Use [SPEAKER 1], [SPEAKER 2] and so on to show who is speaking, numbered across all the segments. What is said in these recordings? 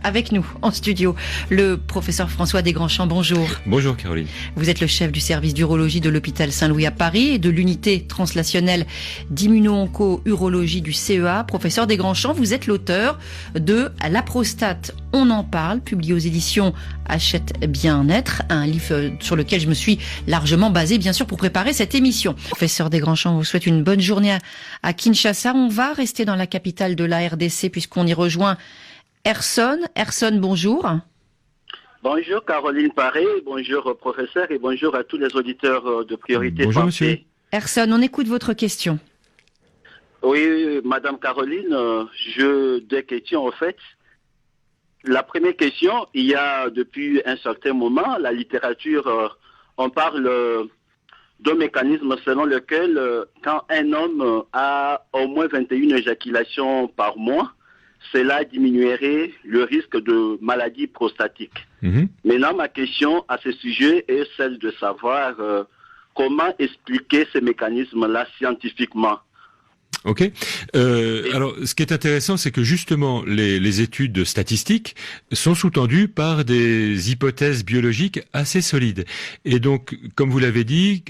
[SPEAKER 1] Avec nous en studio, le professeur François Desgrandchamps, bonjour.
[SPEAKER 2] Bonjour Caroline.
[SPEAKER 1] Vous êtes le chef du service d'urologie de l'hôpital Saint-Louis à Paris et de l'unité translationnelle d'immuno-onco-urologie du CEA. Professeur Desgrandchamps, vous êtes l'auteur de La prostate, on en parle, publié aux éditions Hachette Bien-être, un livre sur lequel je me suis largement basé, bien sûr, pour préparer cette émission. Professeur Desgrandchamps, on vous souhaite une bonne journée à Kinshasa. On va rester dans la capitale de la RDC puisqu'on y rejoint Erson. Erson, bonjour.
[SPEAKER 3] Bonjour Caroline Paré, bonjour professeur et bonjour à tous les auditeurs de Priorité
[SPEAKER 2] Bonjour
[SPEAKER 3] Santé.
[SPEAKER 2] monsieur.
[SPEAKER 1] Erson, on écoute votre question.
[SPEAKER 3] Oui, Madame Caroline, deux questions en fait. La première question, il y a depuis un certain moment, la littérature, on parle d'un mécanisme selon lequel quand un homme a au moins 21 éjaculations par mois, cela diminuerait le risque de maladie prostatique. Maintenant, ma question à ce sujet est celle de savoir comment expliquer ces mécanismes-là scientifiquement.
[SPEAKER 2] Ok. Alors, ce qui est intéressant, c'est que justement, les études statistiques sont sous-tendues par des hypothèses biologiques assez solides. Et donc, comme vous l'avez dit,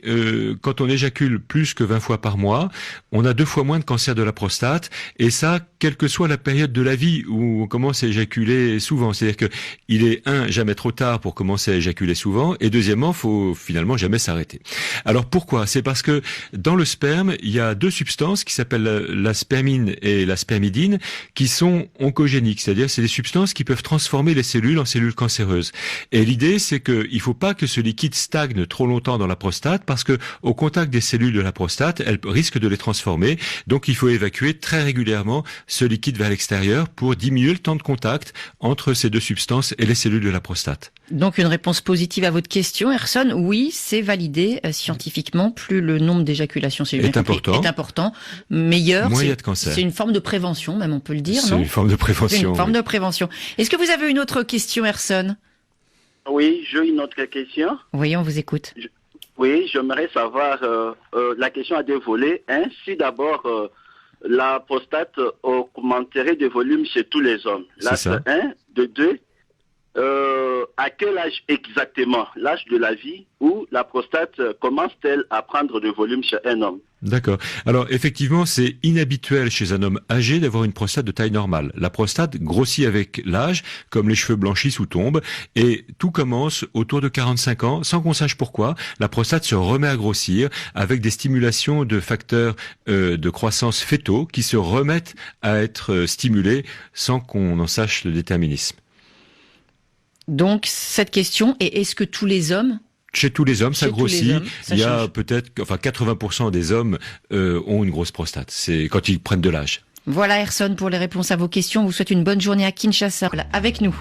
[SPEAKER 2] quand on éjacule plus que 20 fois par mois, on a 2 fois moins de cancer de la prostate. Et ça, quelle que soit la période de la vie où on commence à éjaculer souvent. C'est-à-dire que il est jamais trop tard pour commencer à éjaculer souvent. Et deuxièmement, faut finalement jamais s'arrêter. Alors pourquoi? C'est parce que dans le sperme, il y a 2 substances qui s'appellent la spermine et la spermidine qui sont oncogéniques, c'est-à-dire c'est des substances qui peuvent transformer les cellules en cellules cancéreuses. Et l'idée, c'est qu'il faut pas que ce liquide stagne trop longtemps dans la prostate parce que au contact des cellules de la prostate, elles risquent de les transformer. Donc il faut évacuer très régulièrement ce liquide vers l'extérieur pour diminuer le temps de contact entre ces 2 substances et les cellules de la prostate.
[SPEAKER 1] Donc une réponse positive à votre question, Erson. Oui, c'est validé scientifiquement. Plus le nombre d'éjaculations cellulaires est important, meilleur.
[SPEAKER 2] Moins il y a de cancer.
[SPEAKER 1] C'est une forme de prévention, même on peut le dire, non?
[SPEAKER 2] C'est une forme de prévention.
[SPEAKER 1] C'est une forme
[SPEAKER 2] oui.
[SPEAKER 1] de prévention. Est-ce que vous avez une autre question, Erson?
[SPEAKER 3] Oui, j'ai une autre question.
[SPEAKER 1] Oui, on vous écoute.
[SPEAKER 3] Oui, j'aimerais savoir, la question a 2 volets. Si d'abord la prostate augmenterait de volume chez tous les hommes. Là, c'est 1. De 2, à quel âge exactement, l'âge de la vie, où la prostate commence-t-elle à prendre de volume chez un homme?
[SPEAKER 2] D'accord. Alors effectivement, c'est inhabituel chez un homme âgé d'avoir une prostate de taille normale. La prostate grossit avec l'âge, comme les cheveux blanchissent ou tombent, et tout commence autour de 45 ans, sans qu'on sache pourquoi. La prostate se remet à grossir avec des stimulations de facteurs de croissance fœtaux qui se remettent à être stimulés sans qu'on en sache le déterminisme.
[SPEAKER 1] Donc cette question est: est-ce que tous les hommes?
[SPEAKER 2] Chez tous les hommes, ça grossit. Il y a
[SPEAKER 1] change.
[SPEAKER 2] peut-être, 80% des hommes ont une grosse prostate. C'est quand ils prennent de l'âge.
[SPEAKER 1] Voilà, Erson, pour les réponses à vos questions. On vous souhaite une bonne journée à Kinshasa. Avec nous.